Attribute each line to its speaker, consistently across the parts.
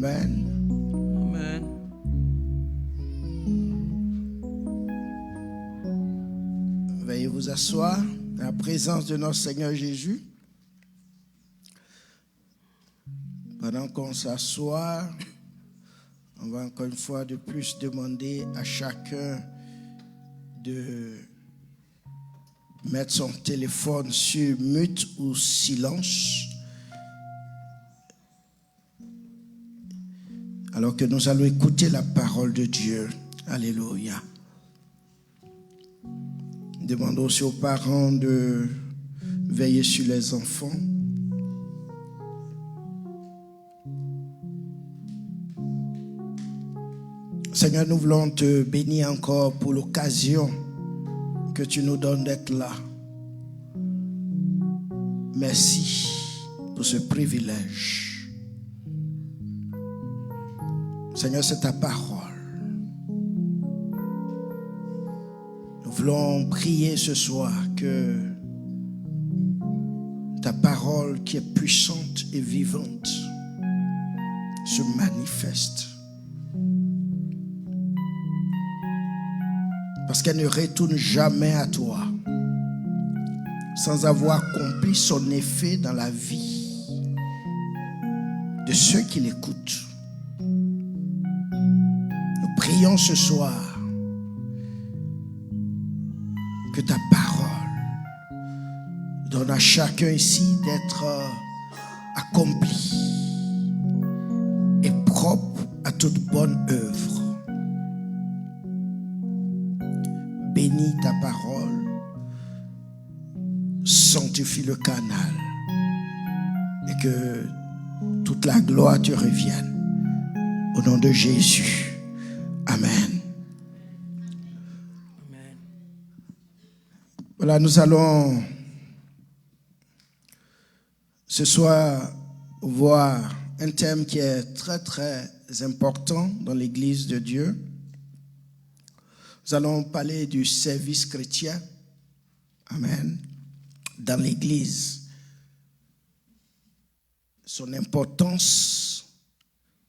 Speaker 1: Amen.
Speaker 2: Amen.
Speaker 1: Veuillez vous asseoir dans la présence de notre Seigneur Jésus. Pendant qu'on s'assoit, on va encore une fois de plus demander à chacun de mettre son téléphone sur mute ou silence, alors que nous allons écouter la parole de Dieu. Alléluia. Demandons aussi aux parents de veiller sur les enfants. Seigneur, nous voulons te bénir encore pour l'occasion que tu nous donnes d'être là. Merci pour ce privilège. Seigneur, c'est ta parole. Nous voulons prier ce soir que ta parole qui est puissante et vivante se manifeste. Parce qu'elle ne retourne jamais à toi sans avoir accompli son effet dans la vie de ceux qui l'écoutent. Nous prions ce soir que ta parole donne à chacun ici d'être accompli et propre à toute bonne œuvre. Bénis ta parole, sanctifie le canal et que toute la gloire te revienne. Au nom de Jésus. Amen.
Speaker 2: Amen.
Speaker 1: Voilà, nous allons ce soir voir un thème qui est très très important dans l'Église de Dieu. Nous allons parler du service chrétien. Amen. Dans l'Église. Son importance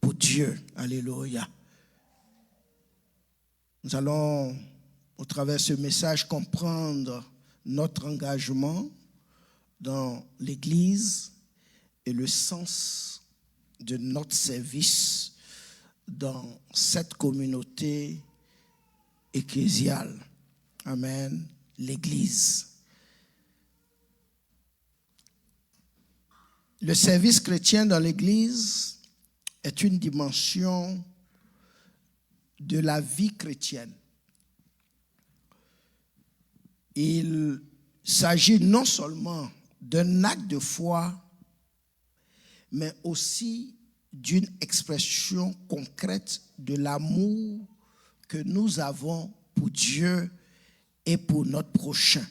Speaker 1: pour Dieu. Alléluia. Nous allons, au travers de ce message, comprendre notre engagement dans l'Église et le sens de notre service dans cette communauté ecclésiale. Amen. L'Église. Le service chrétien dans l'Église est une dimension de la vie chrétienne. Il s'agit non seulement d'un acte de foi, mais aussi d'une expression concrète de l'amour que nous avons pour Dieu et pour notre prochain.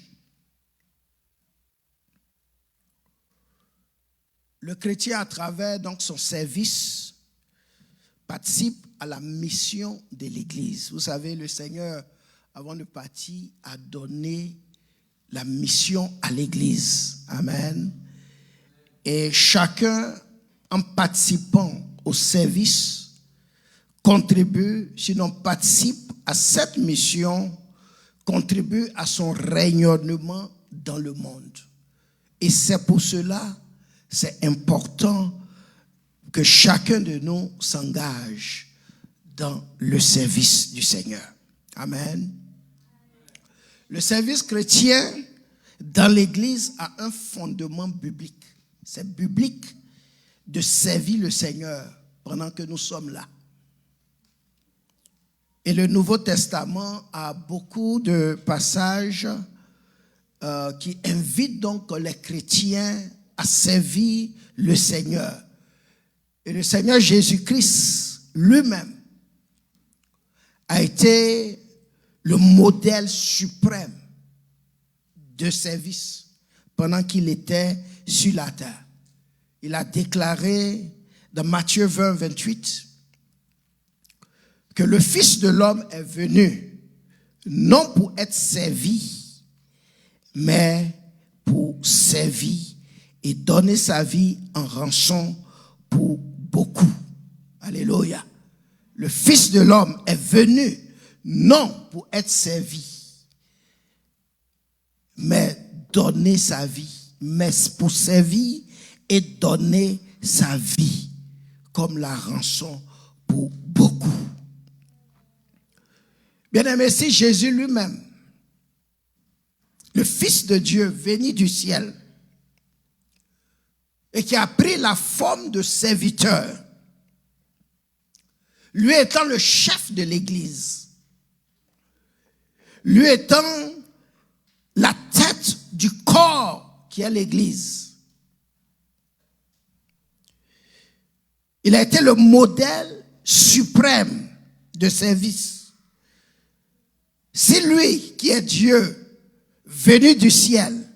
Speaker 1: Le chrétien, à travers donc son service, participe à la mission de l'Église. Vous savez, le Seigneur, avant de partir, a donné la mission à l'Église. Amen. Et chacun, en participant au service, contribue, sinon participe à cette mission, contribue à son rayonnement dans le monde. Et c'est pour cela, c'est important que chacun de nous s'engage dans le service du Seigneur. Amen. Le service chrétien dans l'Église a un fondement biblique. C'est biblique de servir le Seigneur pendant que nous sommes là. Et le Nouveau Testament a beaucoup de passages qui invitent donc les chrétiens à servir le Seigneur. Et le Seigneur Jésus-Christ lui-même a été le modèle suprême de service pendant qu'il était sur la terre. Il a déclaré dans Matthieu 20, 28 que le Fils de l'homme est venu non pour être servi, mais pour servir et donner sa vie en rançon pour beaucoup. Alléluia. Le Fils de l'homme est venu non pour être servi, mais donner sa vie. Mais pour servir et donner sa vie comme la rançon pour beaucoup. Bien-aimé, si Jésus lui-même, le Fils de Dieu venu du ciel, et qui a pris la forme de serviteur, lui étant le chef de l'Église, lui étant la tête du corps qui est l'Église, il a été le modèle suprême de service. Si lui, qui est Dieu, venu du ciel,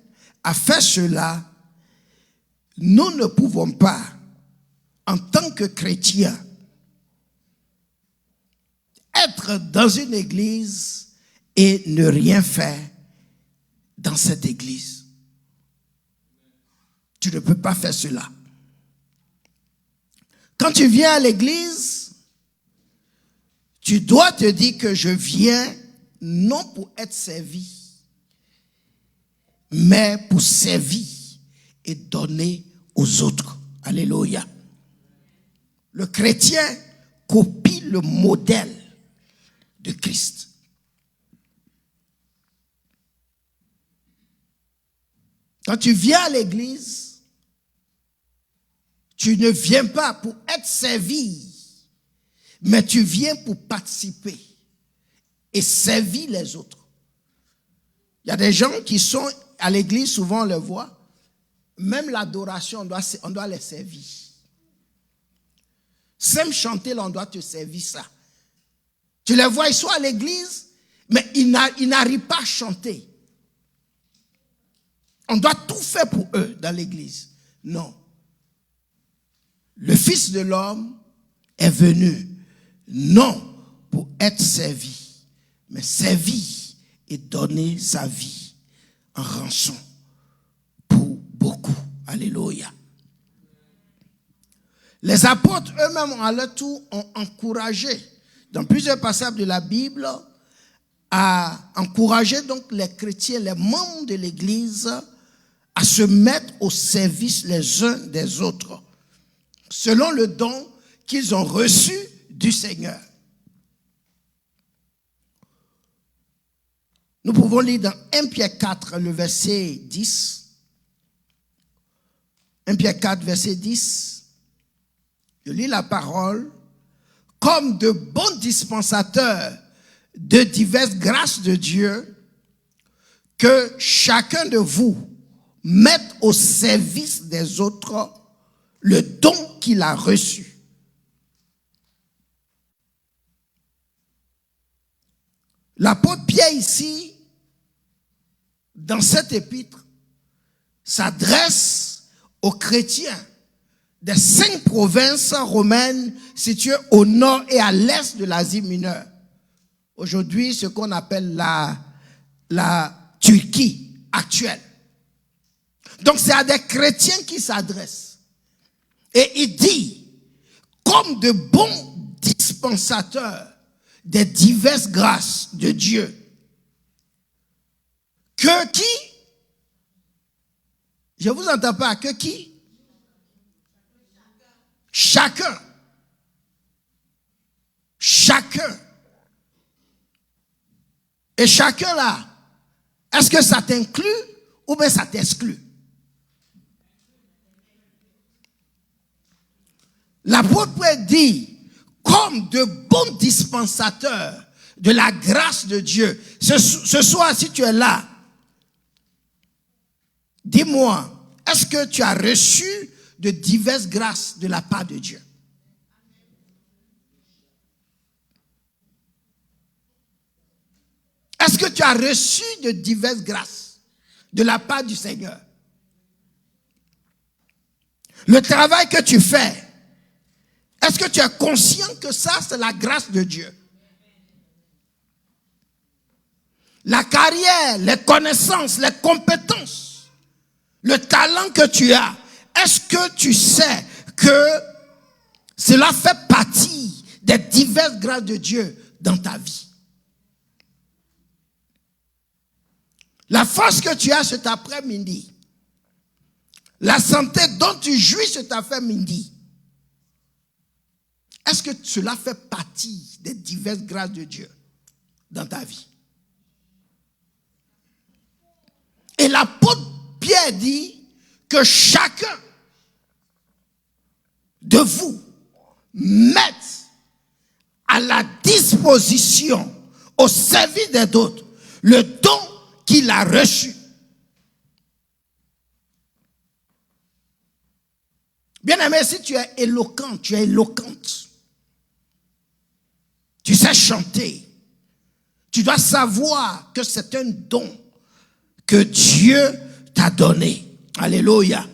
Speaker 1: a fait cela, nous ne pouvons pas, en tant que chrétiens, être dans une église et ne rien faire dans cette église. Tu ne peux pas faire cela. Quand tu viens à l'église, tu dois te dire que je viens non pour être servi, mais pour servir et donner aux autres. Alléluia. Le chrétien copie le modèle de Christ. Quand tu viens à l'église, tu ne viens pas pour être servi, mais tu viens pour participer et servir les autres. Il y a des gens qui sont à l'église, souvent on le voit, même l'adoration, on doit les servir. Même chanter, là, on doit te servir ça. Tu les vois, ils sont à l'église, mais ils n'arrivent pas à chanter. On doit tout faire pour eux dans l'église. Non. Le Fils de l'homme est venu, non pour être servi, mais servir et donner sa vie en rançon pour beaucoup. Alléluia. Les apôtres eux-mêmes, à leur tour, ont encouragé, dans plusieurs passages de la Bible, à encourager donc les chrétiens, les membres de l'Église, à se mettre au service les uns des autres, selon le don qu'ils ont reçu du Seigneur. Nous pouvons lire dans 1 Pierre 4, le verset 10. 1 Pierre 4, verset 10. Je lis la parole. Comme de bons dispensateurs de diverses grâces de Dieu, que chacun de vous mette au service des autres le don qu'il a reçu. L'apôtre Pierre ici, dans cette épître, s'adresse aux chrétiens des 5 provinces romaines situées au nord et à l'est de l'Asie mineure. Aujourd'hui, ce qu'on appelle la Turquie actuelle. Donc, c'est à des chrétiens qui s'adressent. Et il dit, comme de bons dispensateurs des diverses grâces de Dieu, que qui? Je vous entends pas, que qui? Chacun. Chacun. Et chacun là, est-ce que ça t'inclut ou bien ça t'exclut? L'apôtre dit, comme de bons dispensateurs de la grâce de Dieu. Ce soir, si tu es là, dis-moi, est-ce que tu as reçu de diverses grâces de la part de Dieu? Est-ce que tu as reçu de diverses grâces de la part du Seigneur? Le travail que tu fais, est-ce que tu es conscient que ça, c'est la grâce de Dieu? La carrière, les connaissances, les compétences, le talent que tu as, est-ce que tu sais que Cela fait partie des diverses grâces de Dieu dans ta vie. La force que tu as cet après-midi, la santé dont tu jouis cet après-midi, est-ce que cela fait partie des diverses grâces de Dieu dans ta vie? Et l'apôtre Pierre dit que chacun de vous mette à la disposition, au service des autres, le don qu'il a reçu. Bien-aimé, si tu es éloquent, tu es éloquente, tu sais chanter, tu dois savoir que c'est un don que Dieu t'a donné. Alléluia.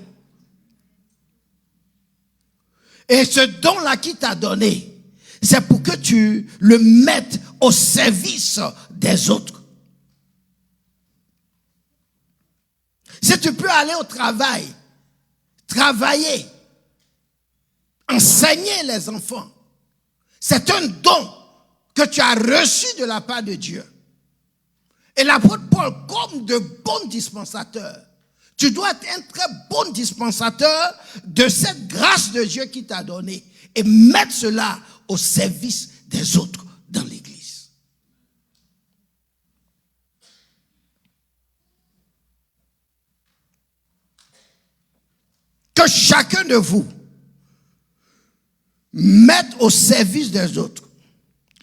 Speaker 1: Et ce don-là qu'il t'a donné, c'est pour que tu le mettes au service des autres. Si tu peux aller au travail, travailler, enseigner les enfants, c'est un don que tu as reçu de la part de Dieu. Et l'apôtre Paul, comme de bons dispensateurs, tu dois être un très bon dispensateur de cette grâce de Dieu qui t'a donnée et mettre cela au service des autres dans l'Église. Que chacun de vous mette au service des autres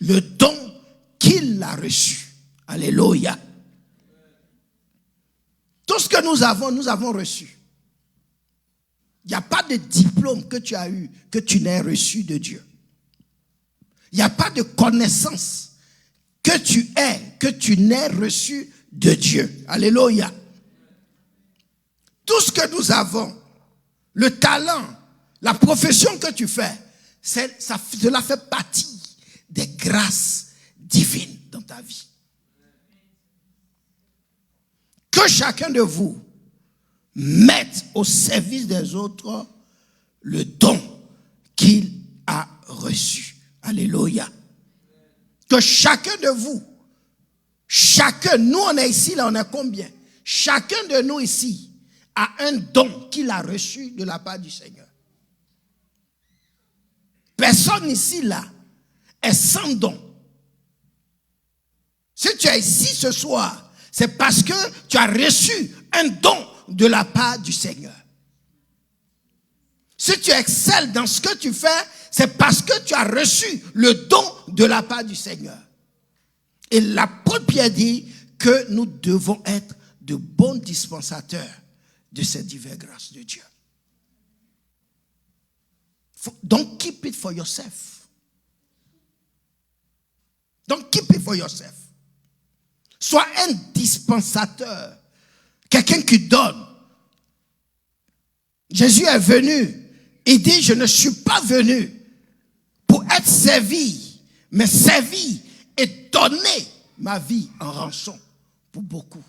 Speaker 1: le don qu'il a reçu. Alléluia. Tout ce que nous avons reçu. Il n'y a pas de diplôme que tu as eu, que tu n'aies reçu de Dieu. Il n'y a pas de connaissance que tu aies, que tu n'aies reçu de Dieu. Alléluia. Tout ce que nous avons, le talent, la profession que tu fais, cela fait partie des grâces divines dans ta vie. Que chacun de vous mette au service des autres le don qu'il a reçu. Alléluia. Que chacun de vous, nous on est ici, là on est combien? Chacun de nous ici a un don qu'il a reçu de la part du Seigneur. Personne ici là est sans don. Si tu es ici ce soir, c'est parce que tu as reçu un don de la part du Seigneur. Si tu excelles dans ce que tu fais, c'est parce que tu as reçu le don de la part du Seigneur. Et l'apôtre Pierre dit que nous devons être de bons dispensateurs de ces diverses grâces de Dieu. Don't keep it for yourself. Don't keep it for yourself. Sois un dispensateur, quelqu'un qui donne. Jésus est venu, il dit, je ne suis pas venu pour être servi, mais servi et donner ma vie en rançon pour beaucoup.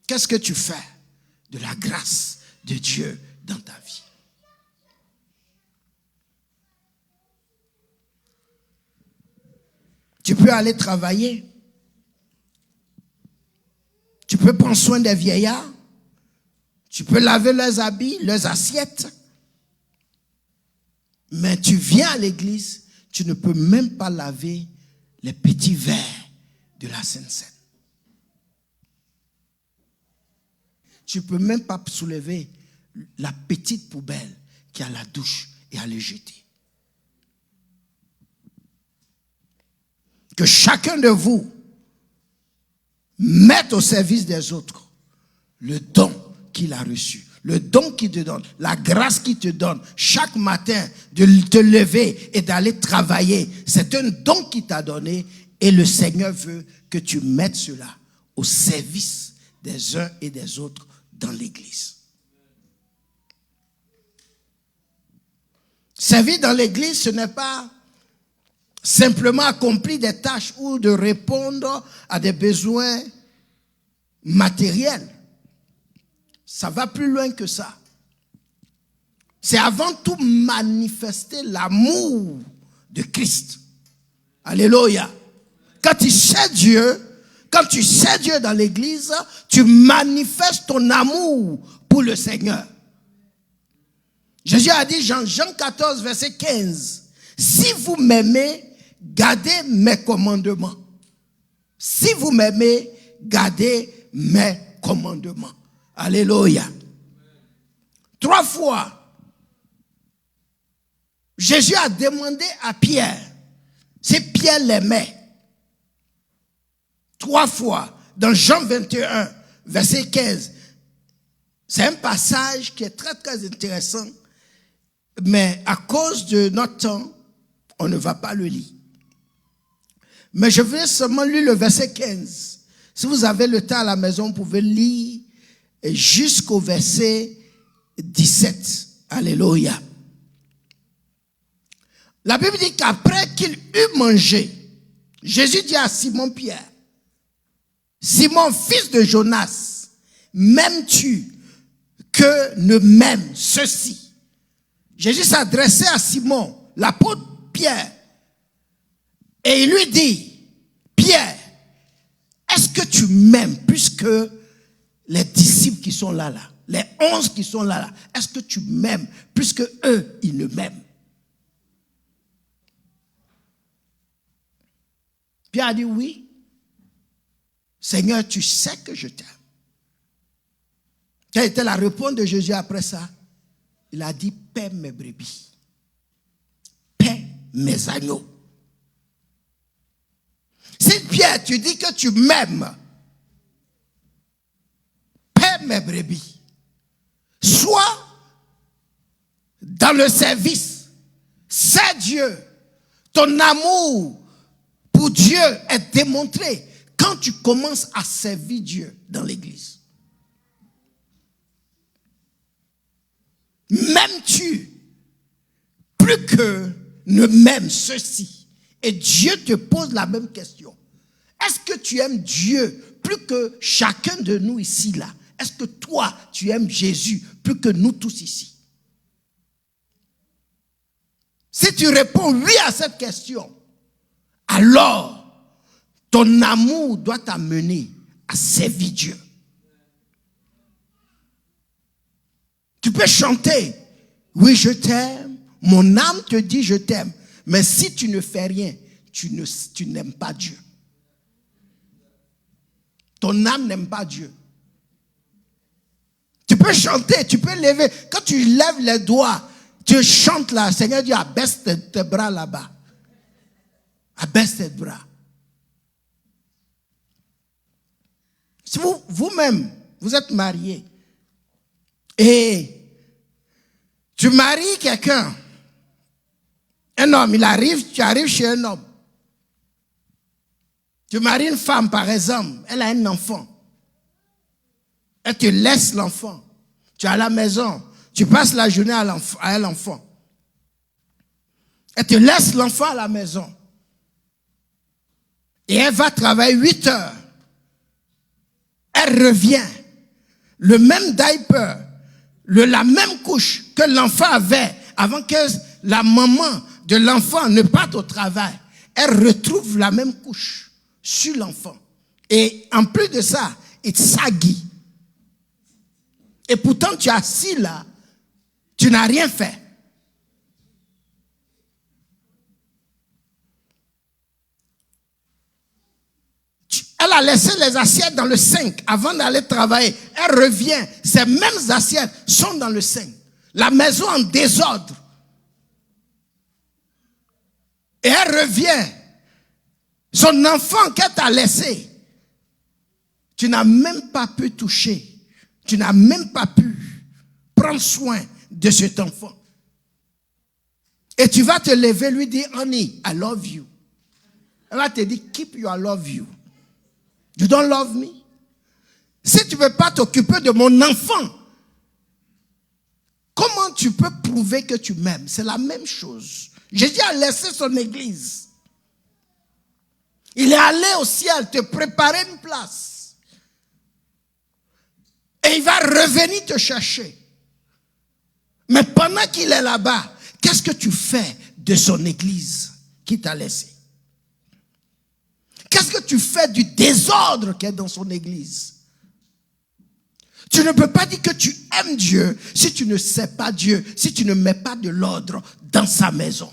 Speaker 1: Qu'est-ce que tu fais de la grâce de Dieu dans ta vie? Tu peux aller travailler. Tu peux prendre soin des vieillards. Tu peux laver leurs habits, leurs assiettes. Mais tu viens à l'église, tu ne peux même pas laver les petits verres de la Sainte Seine. Tu ne peux même pas soulever la petite poubelle qui a la douche et à le jeter. Que chacun de vous mette au service des autres le don qu'il a reçu, le don qu'il te donne, la grâce qu'il te donne chaque matin de te lever et d'aller travailler. C'est un don qu'il t'a donné et le Seigneur veut que tu mettes cela au service des uns et des autres dans l'église. Servir dans l'église, ce n'est pas simplement accomplir des tâches ou de répondre à des besoins matériels. Ça va plus loin que ça. c'est avant tout manifester l'amour de Christ. Alléluia. Quand tu sais Dieu dans l'église, tu manifestes ton amour pour le Seigneur. Jésus a dit, Jean 14, verset 15, si vous m'aimez, gardez mes commandements. Si vous m'aimez, gardez mes commandements. Alléluia. 3 fois, Jésus a demandé à Pierre si Pierre l'aimait. 3 fois, dans Jean 21, verset 15. C'est un passage qui est très, très intéressant, mais à cause de notre temps, on ne va pas le lire. Mais je vais seulement lire le verset 15. Si vous avez le temps à la maison, vous pouvez lire jusqu'au verset 17. Alléluia. La Bible dit qu'après qu'il eut mangé, Jésus dit à Simon-Pierre, Simon, fils de Jonas, m'aimes-tu que ne m'aime ceci? Jésus s'adressait à Simon, l'apôtre Pierre, et il lui dit, Pierre, est-ce que tu m'aimes plus que les disciples qui sont là, les 11 qui sont là, est-ce que tu m'aimes plus que eux, ils ne m'aiment? Pierre a dit oui. Seigneur, tu sais que je t'aime. Quelle était la réponse de Jésus après ça? Il a dit, paie mes brebis, paie mes agneaux. Si Pierre, tu dis que tu m'aimes, paie mes brebis. Sois dans le service. C'est Dieu. Ton amour pour Dieu est démontré quand tu commences à servir Dieu dans l'église. M'aimes-tu plus que ne m'aime ceci? Et Dieu te pose la même question. Est-ce que tu aimes Dieu plus que chacun de nous ici là? Est-ce que toi, tu aimes Jésus plus que nous tous ici? Si tu réponds oui à cette question, alors ton amour doit t'amener à servir Dieu. Tu peux chanter, oui je t'aime, mon âme te dit je t'aime, mais si tu ne fais rien, tu n'aimes pas Dieu. Ton âme n'aime pas Dieu. Tu peux chanter, tu peux lever, quand tu lèves les doigts, tu chantes là, Seigneur dit abaisse tes bras là-bas. Abaisse tes bras. Si vous-même, vous êtes marié et tu maries quelqu'un, un homme, tu arrives chez un homme. Tu maries une femme, par exemple, elle a un enfant. Elle te laisse l'enfant. Tu es à la maison, tu passes la journée à l'enfant. Elle te laisse l'enfant à la maison. Et elle va travailler 8 heures. Elle revient. Le même diaper, la même couche que l'enfant avait avant que la maman de l'enfant ne parte au travail. Elle retrouve la même couche sur l'enfant. Et en plus de ça, il saggy. Et pourtant, tu es assis là, tu n'as rien fait. Elle a laissé les assiettes dans le sink avant d'aller travailler. Elle revient, ces mêmes assiettes sont dans le sink. La maison en désordre. Et elle revient. Son enfant qu'elle t'a laissé, tu n'as même pas pu toucher. Tu n'as même pas pu prendre soin de cet enfant. Et tu vas te lever, lui dire, honey, I love you. Elle va te dire, keep your love you. You don't love me? Si tu ne veux pas t'occuper de mon enfant, comment tu peux prouver que tu m'aimes? C'est la même chose. Jésus a laissé son église. Il est allé au ciel te préparer une place. Et il va revenir te chercher. Mais pendant qu'il est là-bas, qu'est-ce que tu fais de son église qui t'a laissé? Qu'est-ce que tu fais du désordre qui est dans son église? Tu ne peux pas dire que tu aimes Dieu si tu ne sais pas Dieu, si tu ne mets pas de l'ordre dans sa maison.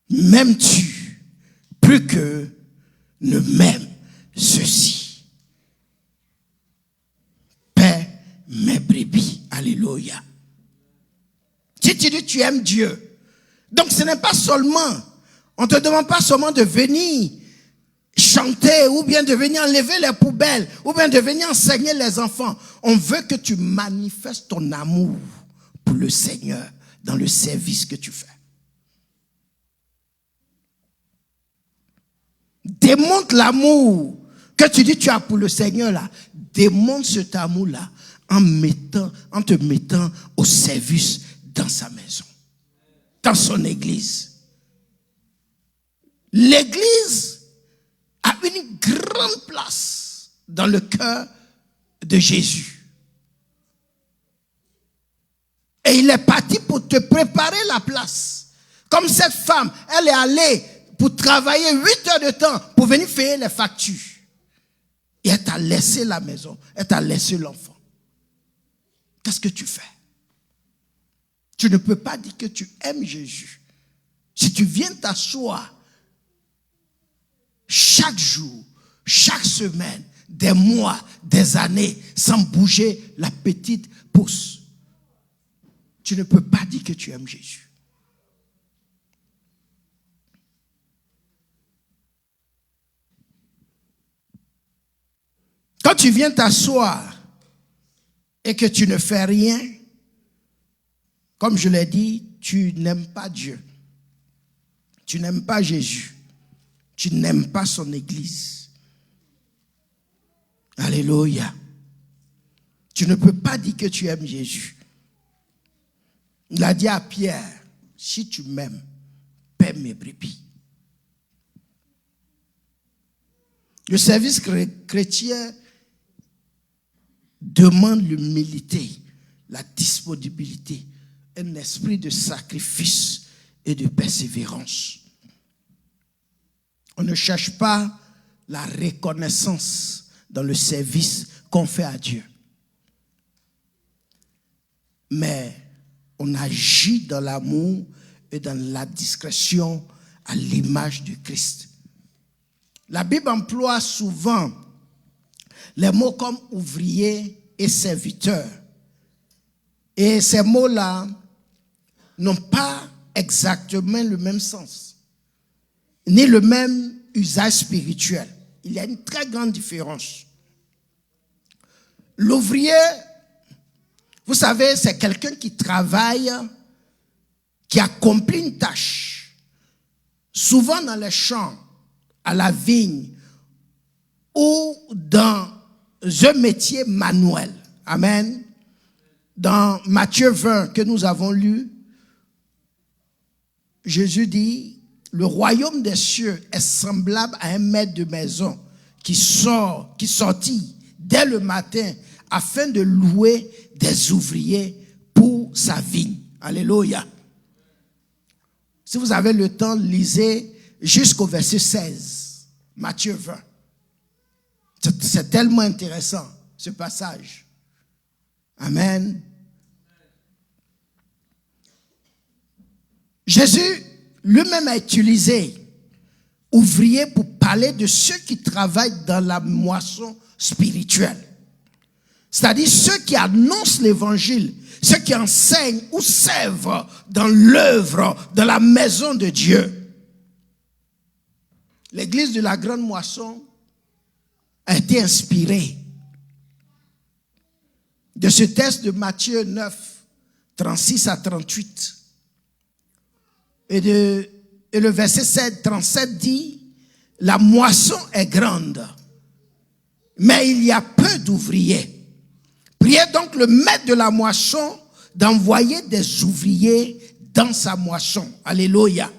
Speaker 1: M'aimes-tu plus que ne m'aime ceci? Paix mes brebis. Alléluia. Si tu dis tu aimes Dieu, donc ce n'est pas seulement, on ne te demande pas seulement de venir chanter ou bien de venir enlever les poubelles ou bien de venir enseigner les enfants. On veut que tu manifestes ton amour pour le Seigneur dans le service que tu fais. Démontre l'amour que tu dis tu as pour le Seigneur là. Démontre cet amour là en te mettant au service dans sa maison, dans son église. L'église a une grande place dans le cœur de Jésus. Et il est parti pour te préparer la place. Comme cette femme, elle est allée pour travailler 8 heures de temps pour venir payer les factures. Et elle t'a laissé la maison, elle t'a laissé l'enfant. Qu'est-ce que tu fais? Tu ne peux pas dire que tu aimes Jésus. Si tu viens t'asseoir chaque jour, chaque semaine, des mois, des années, sans bouger la petite pouce, tu ne peux pas dire que tu aimes Jésus. Quand tu viens t'asseoir et que tu ne fais rien, comme je l'ai dit, tu n'aimes pas Dieu. Tu n'aimes pas Jésus. Tu n'aimes pas son église. Alléluia. Tu ne peux pas dire que tu aimes Jésus. Il a dit à Pierre, si tu m'aimes, paie mes brebis. Le service chrétien demande l'humilité, la disponibilité, un esprit de sacrifice et de persévérance. On ne cherche pas la reconnaissance dans le service qu'on fait à Dieu. Mais on agit dans l'amour et dans la discrétion à l'image du Christ. La Bible emploie souvent les mots comme ouvrier et serviteur. Et ces mots-là n'ont pas exactement le même sens, ni le même usage spirituel. Il y a une très grande différence. L'ouvrier, vous savez, c'est quelqu'un qui travaille, qui accomplit une tâche, souvent dans les champs, à la vigne, ou dans un métier manuel. Amen. Dans Matthieu 20 que nous avons lu, Jésus dit, le royaume des cieux est semblable à un maître de maison qui sortit dès le matin afin de louer des ouvriers pour sa vigne. Alléluia. Si vous avez le temps, lisez jusqu'au verset 16, Matthieu 20. C'est tellement intéressant, ce passage. Amen. Jésus lui-même a utilisé ouvrier pour parler de ceux qui travaillent dans la moisson spirituelle. C'est-à-dire ceux qui annoncent l'évangile, ceux qui enseignent ou servent dans l'œuvre, dans la maison de Dieu. L'église de la grande moisson a été inspirée de ce texte de Matthieu 9, 36 à 38. Et le verset 37 dit, la moisson est grande, mais il y a peu d'ouvriers. Priez donc le maître de la moisson d'envoyer des ouvriers dans sa moisson. Alléluia.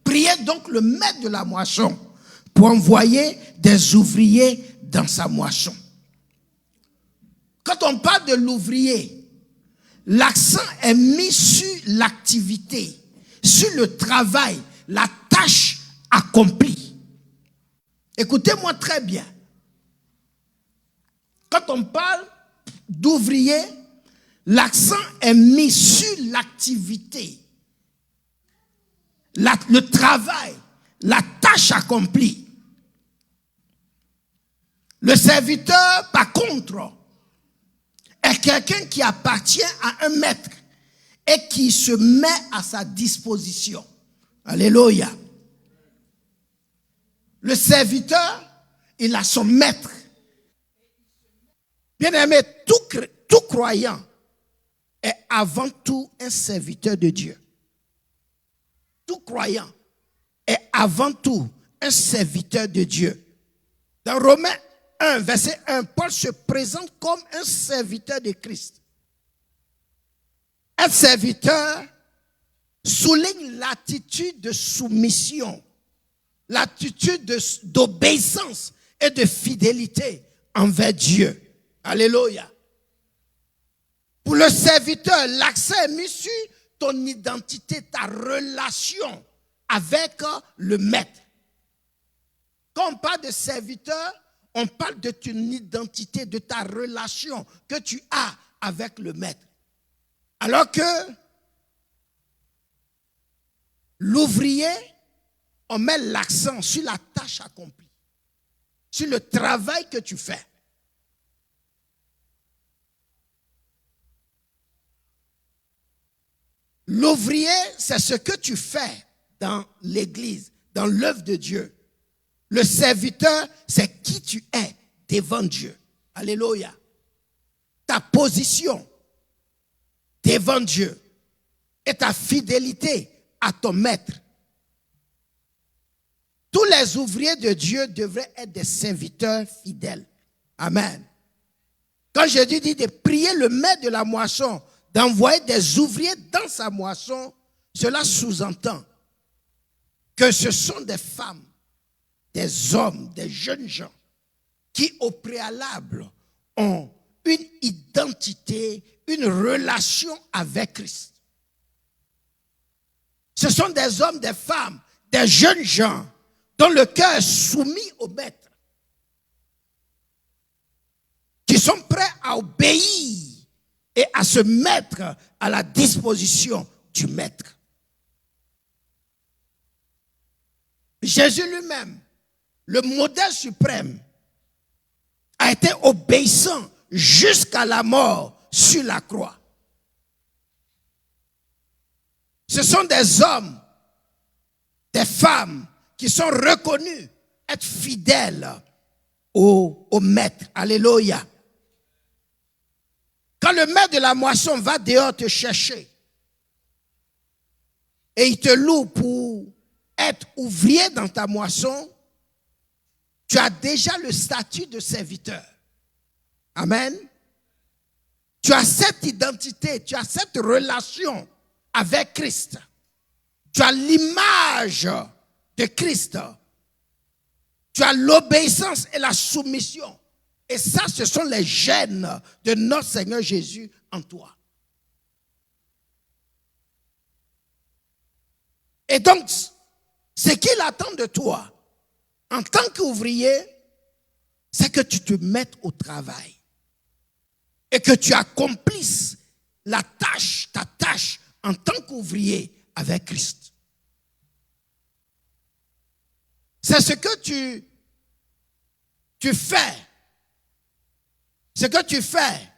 Speaker 1: Priez donc le maître de la moisson pour envoyer des ouvriers dans sa moisson. Quand on parle de l'ouvrier, l'accent est mis sur l'activité, sur le travail, la tâche accomplie. Écoutez-moi très bien. Quand on parle d'ouvrier, l'accent est mis sur l'activité, le travail, la tâche accomplie. Le serviteur, par contre, est quelqu'un qui appartient à un maître et qui se met à sa disposition. Alléluia. Le serviteur, il a son maître. Bien-aimé, tout croyant est avant tout un serviteur de Dieu. Tout croyant est avant tout un serviteur de Dieu. Dans Romains 1, verset 1, Paul se présente comme un serviteur de Christ. Un serviteur souligne l'attitude de soumission, l'attitude d'obéissance et de fidélité envers Dieu. Alléluia. Pour le serviteur, l'accent est mis sur ton identité, ta relation avec le maître. Quand on parle de serviteur, on parle de ton identité, de ta relation que tu as avec le maître. Alors que l'ouvrier, on met l'accent sur la tâche accomplie, sur le travail que tu fais. L'ouvrier, c'est ce que tu fais dans l'église, dans l'œuvre de Dieu. Le serviteur, c'est qui tu es devant Dieu. Alléluia. Ta position devant Dieu et ta fidélité à ton maître. Tous les ouvriers de Dieu devraient être des serviteurs fidèles. Amen. Quand Jésus dit de prier le maître de la moisson, d'envoyer des ouvriers dans sa moisson, cela sous-entend que ce sont des femmes, des hommes, des jeunes gens qui au préalable ont une identité, une relation avec Christ. Ce sont des hommes, des femmes, des jeunes gens dont le cœur est soumis au maître, qui sont prêts à obéir et à se mettre à la disposition du maître. Jésus lui-même, le modèle suprême, a été obéissant jusqu'à la mort sur la croix. Ce sont des hommes, des femmes qui sont reconnus être fidèles au maître. Alléluia. Quand le maître de la moisson va dehors te chercher et il te loue pour être ouvrier dans ta moisson, tu as déjà le statut de serviteur. Amen. Tu as cette identité, tu as cette relation avec Christ. Tu as l'image de Christ. Tu as l'obéissance et la soumission. Et ça, ce sont les gènes de notre Seigneur Jésus en toi. Et donc, ce qu'il attend de toi, en tant qu'ouvrier, c'est que tu te mettes au travail. Et que tu accomplisses ta tâche en tant qu'ouvrier avec Christ. C'est ce que tu fais. Ce que tu fais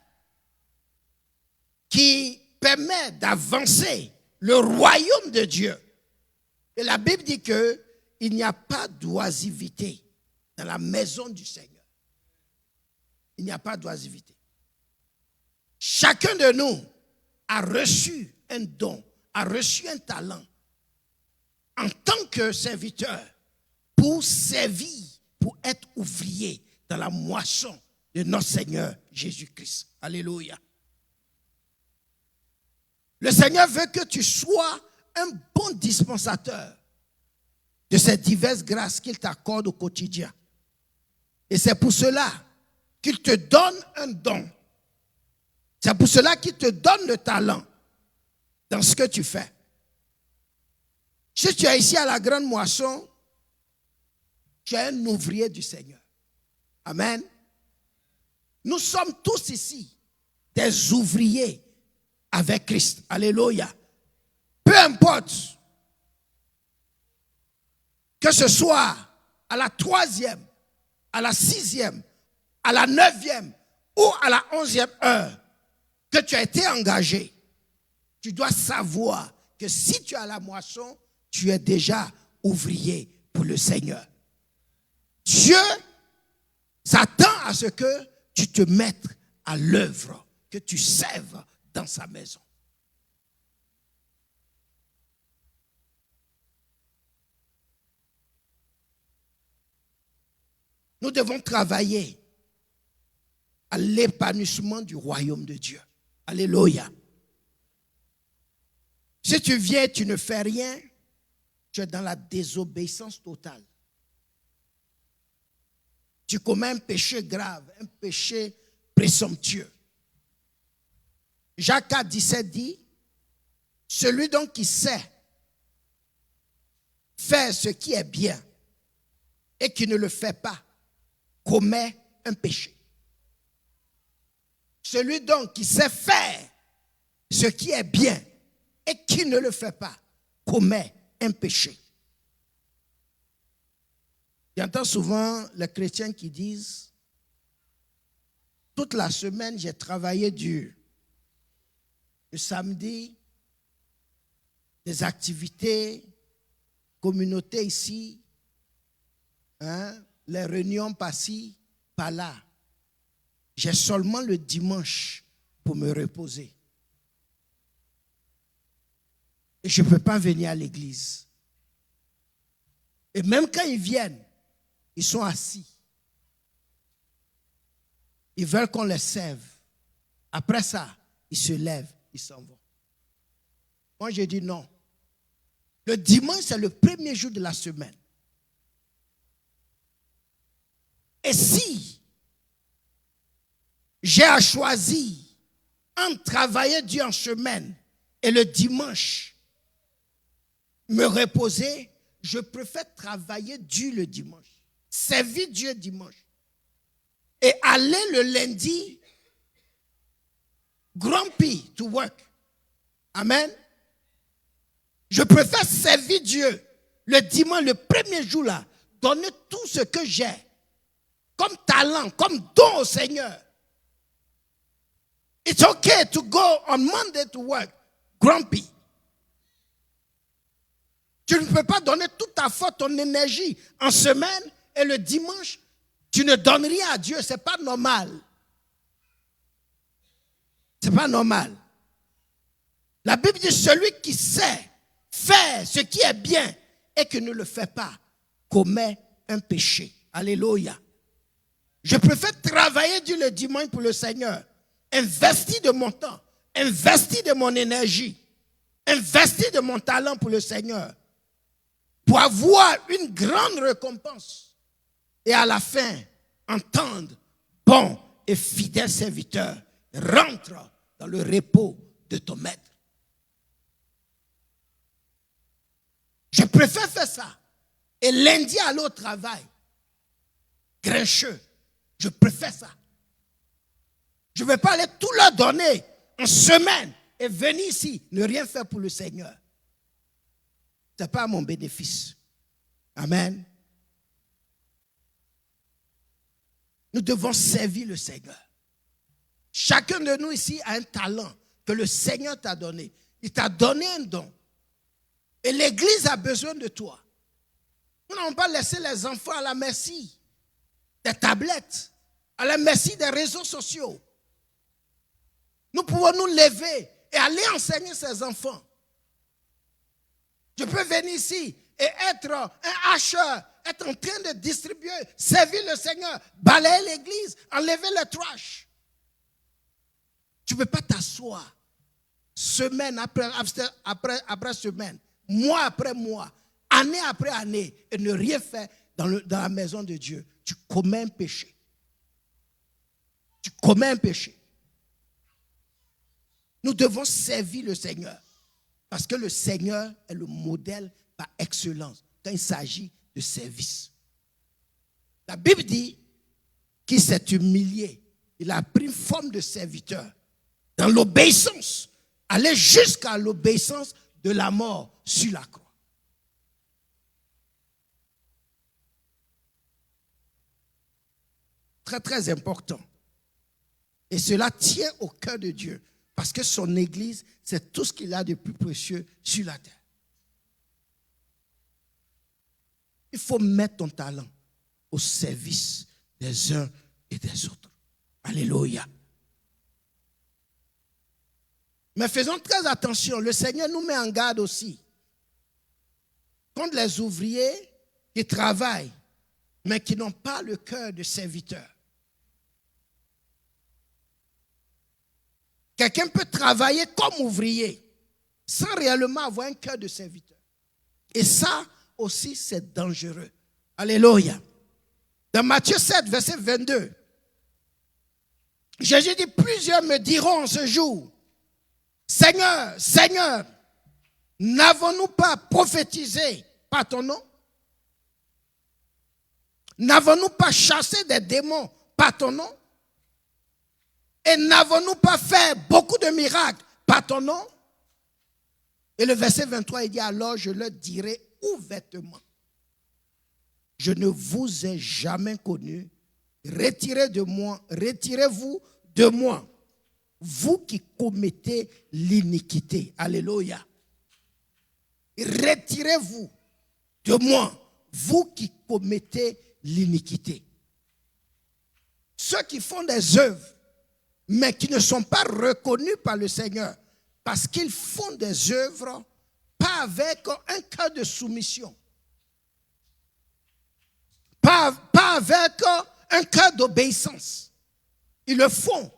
Speaker 1: qui permet d'avancer le royaume de Dieu. Et la Bible dit que il n'y a pas d'oisivité dans la maison du Seigneur. Il n'y a pas d'oisivité. Chacun de nous a reçu un don, a reçu un talent en tant que serviteur pour servir, pour être ouvrier dans la moisson de notre Seigneur Jésus-Christ. Alléluia. Le Seigneur veut que tu sois un bon dispensateur de ces diverses grâces qu'il t'accorde au quotidien. Et c'est pour cela qu'il te donne un don. C'est pour cela qu'il te donne le talent dans ce que tu fais. Si tu es ici à la grande moisson, tu es un ouvrier du Seigneur. Amen. Nous sommes tous ici des ouvriers avec Christ. Alléluia. Peu importe que ce soit à la 3e, à la 6e, à la 9e ou à la 11e heure que tu as été engagé, tu dois savoir que si tu es à la moisson, tu es déjà ouvrier pour le Seigneur. Dieu s'attend à ce que tu te mettes à l'œuvre, que tu serves dans sa maison. Nous devons travailler à l'épanouissement du royaume de Dieu. Alléluia. Si tu viens et tu ne fais rien, tu es dans la désobéissance totale. Tu commets un péché grave, un péché présomptueux. Jacques 4, 17 dit, celui donc qui sait faire ce qui est bien et qui ne le fait pas, commet un péché. Celui donc qui sait faire ce qui est bien et qui ne le fait pas, commet un péché. J'entends souvent les chrétiens qui disent, toute la semaine j'ai travaillé dur. Le samedi, des activités, communauté ici, les réunions par-ci, par-là. J'ai seulement le dimanche pour me reposer. Et je ne peux pas venir à l'église. Et même quand ils viennent, ils sont assis. Ils veulent qu'on les serve. Après ça, ils se lèvent, ils s'en vont. Moi, je dis non. Le dimanche, c'est le premier jour de la semaine. Et si j'ai à choisir entre travailler Dieu en semaine et le dimanche me reposer, je préfère travailler Dieu le dimanche, servir Dieu dimanche et aller le lundi grumpy to work. Amen. Je préfère servir Dieu le dimanche, le premier jour là, donner tout ce que j'ai comme talent, comme don au Seigneur. It's okay to go on Monday to work grumpy. Tu ne peux pas donner toute ta force, ton énergie en semaine et le dimanche, tu ne donnes rien à Dieu. Ce n'est pas normal. Ce n'est pas normal. La Bible dit celui qui sait faire ce qui est bien et qui ne le fait pas commet un péché. Alléluia. Je préfère travailler Dieu le dimanche pour le Seigneur. Investir de mon temps, investir de mon énergie, investir de mon talent pour le Seigneur. Pour avoir une grande récompense. Et à la fin, entendre, bon et fidèle serviteur, rentre dans le repos de ton maître. Je préfère faire ça. Et lundi aller au travail, grincheux, je préfère ça. Je ne vais pas aller tout leur donner en semaine et venir ici, ne rien faire pour le Seigneur. Ce n'est pas à mon bénéfice. Amen. Nous devons servir le Seigneur. Chacun de nous ici a un talent que le Seigneur t'a donné. Il t'a donné un don. Et l'Église a besoin de toi. Nous n'avons pas laissé les enfants à la merci des tablettes, à la merci des réseaux sociaux. Nous pouvons nous lever et aller enseigner ces enfants. Je peux venir ici et être un hacheur, être en train de distribuer, servir le Seigneur, balayer l'église, enlever le trash. Tu ne peux pas t'asseoir semaine après semaine, mois après mois, année après année et ne rien faire dans la maison de Dieu. tu commets un péché. Tu commets un péché. Nous devons servir le Seigneur. Parce que le Seigneur est le modèle par excellence quand il s'agit de service. La Bible dit qu'il s'est humilié. Il a pris une forme de serviteur. Dans l'obéissance. Aller jusqu'à l'obéissance de la mort sur la croix. Très, très important. Et cela tient au cœur de Dieu. Parce que son Église, c'est tout ce qu'il a de plus précieux sur la terre. Il faut mettre ton talent au service des uns et des autres. Alléluia. Mais faisons très attention, le Seigneur nous met en garde aussi. Contre les ouvriers qui travaillent, mais qui n'ont pas le cœur de serviteur. Quelqu'un peut travailler comme ouvrier sans réellement avoir un cœur de serviteur. Et ça aussi, c'est dangereux. Alléluia. Dans Matthieu 7, verset 22, Jésus dit, plusieurs me diront ce jour, Seigneur, Seigneur, n'avons-nous pas prophétisé par ton nom? N'avons-nous pas chassé des démons par ton nom? Et n'avons-nous pas fait beaucoup de miracles par ton nom? Et le verset 23, il dit, alors je leur dirai ouvertement, je ne vous ai jamais connu, retirez-vous de moi, vous qui commettez l'iniquité. Alléluia. Retirez-vous de moi, vous qui commettez l'iniquité. Ceux qui font des œuvres, mais qui ne sont pas reconnus par le Seigneur, parce qu'ils font des œuvres pas avec un cœur de soumission, pas avec un cœur d'obéissance. Ils le font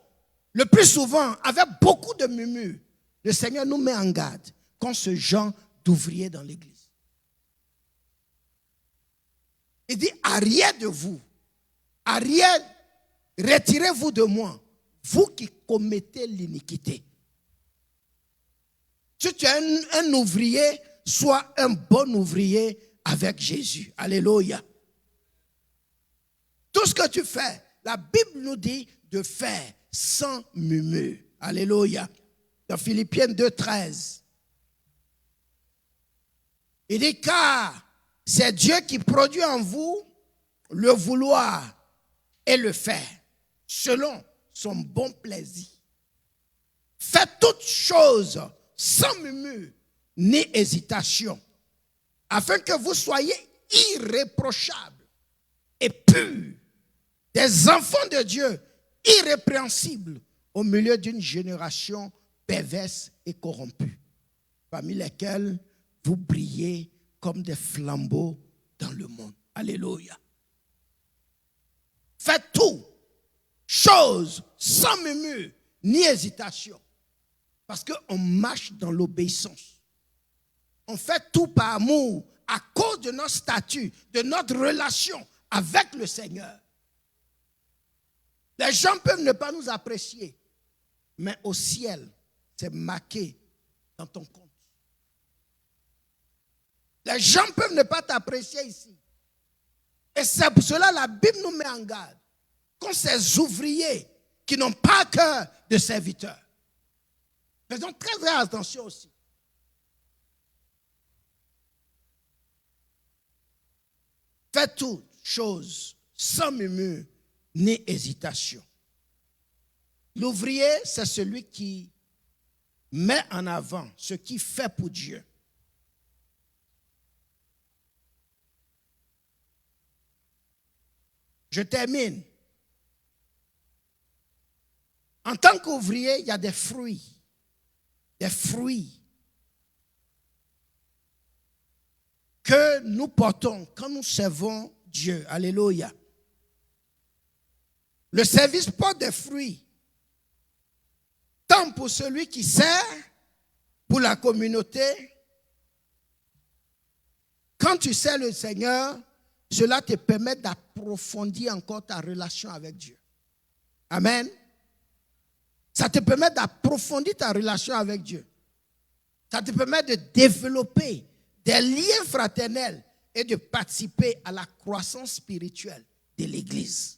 Speaker 1: le plus souvent avec beaucoup de murmures. Le Seigneur nous met en garde contre ce genre d'ouvriers dans l'église. Il dit, arrière de vous, arrière, retirez-vous de moi, vous qui commettez l'iniquité. Si tu es un ouvrier, sois un bon ouvrier avec Jésus. Alléluia. Tout ce que tu fais, la Bible nous dit de faire sans murmure. Alléluia. Dans Philippiens 2,13. Il dit, car c'est Dieu qui produit en vous le vouloir et le faire, selon son bon plaisir. Faites toutes choses sans murmure ni hésitation, afin que vous soyez irréprochables et purs, des enfants de Dieu, irrépréhensibles, au milieu d'une génération perverse et corrompue, parmi lesquelles vous brillez comme des flambeaux dans le monde. Alléluia. Faites tout, chose sans murmure ni hésitation, parce qu'on marche dans l'obéissance. On fait tout par amour, à cause de notre statut, de notre relation avec le Seigneur. Les gens peuvent ne pas nous apprécier, mais au ciel, c'est marqué dans ton compte. Les gens peuvent ne pas t'apprécier ici. Et c'est pour cela que la Bible nous met en garde contre ces ouvriers qui n'ont pas cœur de serviteurs. Faisons très, très attention aussi. Faites toutes choses sans murmure ni hésitation. L'ouvrier, c'est celui qui met en avant ce qu'il fait pour Dieu. Je termine. En tant qu'ouvrier, il y a des fruits. Des fruits que nous portons quand nous servons Dieu. Alléluia. Le service porte des fruits. Tant pour celui qui sert, pour la communauté. Quand tu sers le Seigneur, cela te permet d'approfondir encore ta relation avec Dieu. Amen. Ça te permet d'approfondir ta relation avec Dieu. Ça te permet de développer des liens fraternels et de participer à la croissance spirituelle de l'Église.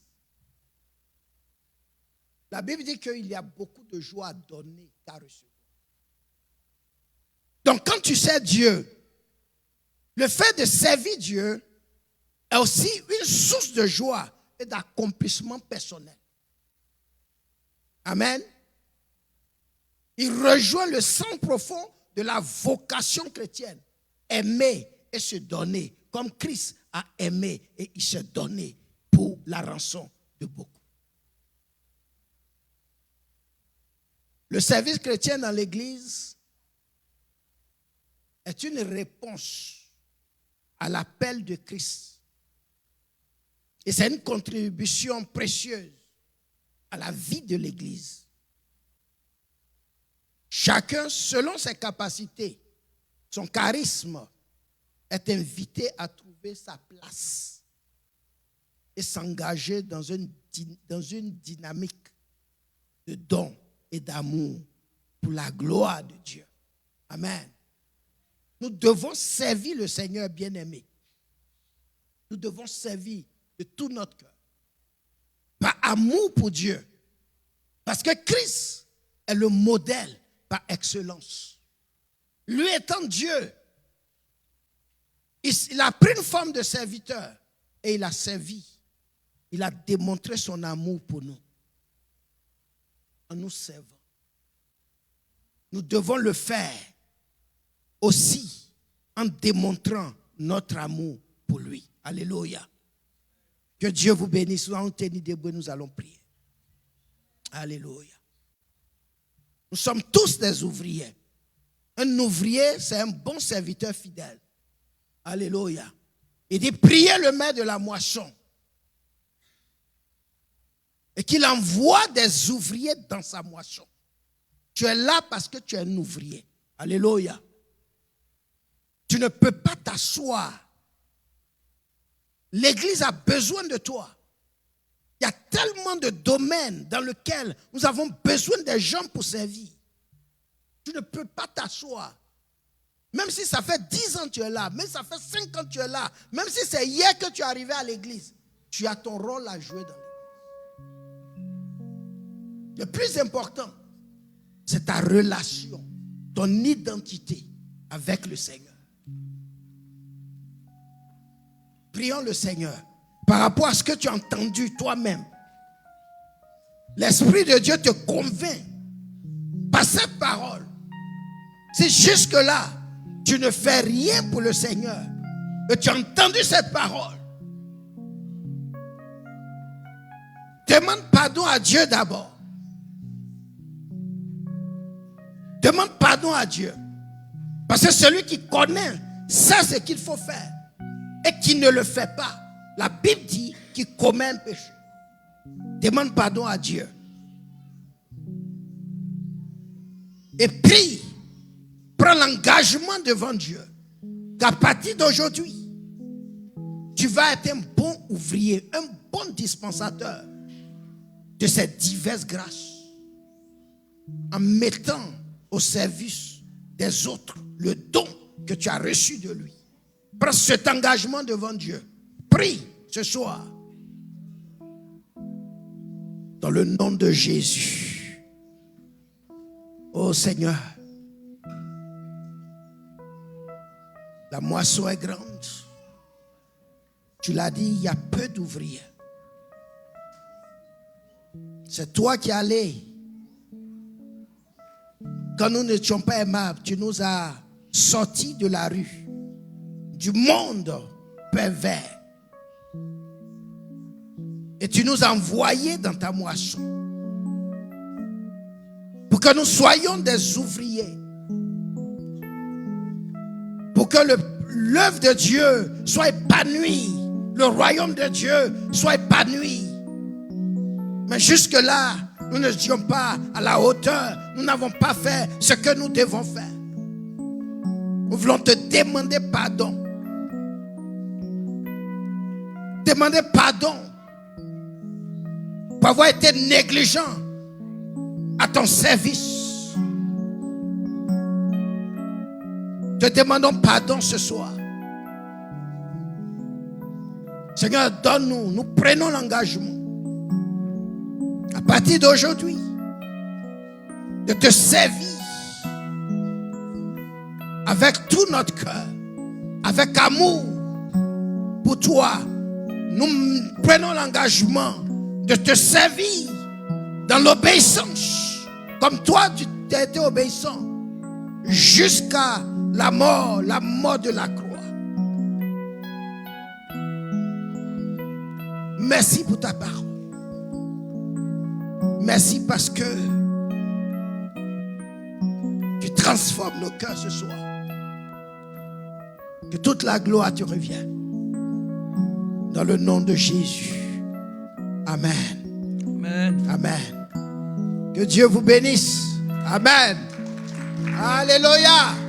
Speaker 1: La Bible dit qu'il y a beaucoup de joie à donner qu'à recevoir. Donc quand tu sers Dieu, le fait de servir Dieu est aussi une source de joie et d'accomplissement personnel. Amen. Il rejoint le sens profond de la vocation chrétienne. Aimer et se donner, comme Christ a aimé et il s'est donné pour la rançon de beaucoup. Le service chrétien dans l'Église est une réponse à l'appel de Christ. Et c'est une contribution précieuse à la vie de l'Église. Chacun, selon ses capacités, son charisme, est invité à trouver sa place et s'engager dans une dynamique de dons et d'amour pour la gloire de Dieu. Amen. Nous devons servir le Seigneur bien-aimé. Nous devons servir de tout notre cœur. Par amour pour Dieu. Parce que Christ est le modèle par excellence. Lui étant Dieu, il a pris une forme de serviteur et il a servi. Il a démontré son amour pour nous. En nous servant. Nous devons le faire aussi en démontrant notre amour pour lui. Alléluia. Que Dieu vous bénisse. Nous allons tenir debout et nous allons prier. Alléluia. Nous sommes tous des ouvriers. Un ouvrier, c'est un bon serviteur fidèle. Alléluia. Il dit, priez le maître de la moisson. Et qu'il envoie des ouvriers dans sa moisson. Tu es là parce que tu es un ouvrier. Alléluia. Tu ne peux pas t'asseoir. L'Église a besoin de toi. Il y a tellement de domaines dans lesquels nous avons besoin des gens pour servir. Tu ne peux pas t'asseoir. Même si ça fait 10 ans que tu es là, même si ça fait 5 ans que tu es là, même si c'est hier que tu es arrivé à l'Église, tu as ton rôle à jouer dans l'Église. Le plus important, c'est ta relation, ton identité avec le Seigneur. Prions le Seigneur par rapport à ce que tu as entendu toi-même. L'Esprit de Dieu te convainc par cette parole. Si jusque-là, tu ne fais rien pour le Seigneur, et tu as entendu cette parole, demande pardon à Dieu d'abord. Demande pardon à Dieu. Parce que celui qui connaît, sait ce qu'il faut faire. Et qui ne le fait pas. La Bible dit qu'il commet un péché. Demande pardon à Dieu. Et prie. Prends l'engagement devant Dieu. Qu'à partir d'aujourd'hui, tu vas être un bon ouvrier, un bon dispensateur de ces diverses grâces. En mettant au service des autres le don que tu as reçu de lui. Prends cet engagement devant Dieu. Prie ce soir. Dans le nom de Jésus. Oh Seigneur. La moisson est grande. Tu l'as dit, il y a peu d'ouvriers. C'est toi qui es allé. Quand nous n'étions pas aimables, tu nous as sortis de la rue, du monde pervers. Et tu nous as envoyés dans ta moisson. Pour que nous soyons des ouvriers. Pour que l'œuvre de Dieu soit épanouie. Le royaume de Dieu soit épanoui. Mais jusque-là, nous ne étions pas à la hauteur. Nous n'avons pas fait ce que nous devons faire. Nous voulons te demander pardon. demander pardon pour avoir été négligent à ton service. Te demandons pardon ce soir. Seigneur, donne-nous, nous prenons l'engagement à partir d'aujourd'hui de te servir avec tout notre cœur, avec amour pour toi. Nous prenons l'engagement de te servir dans l'obéissance, comme toi tu t'es été obéissant jusqu'à la mort de la croix. Merci pour ta parole. Merci parce que tu transformes nos cœurs ce soir. Que toute la gloire te revienne. Dans le nom de Jésus. Amen.
Speaker 2: Amen.
Speaker 1: Amen. Que Dieu vous bénisse. Amen. Alléluia.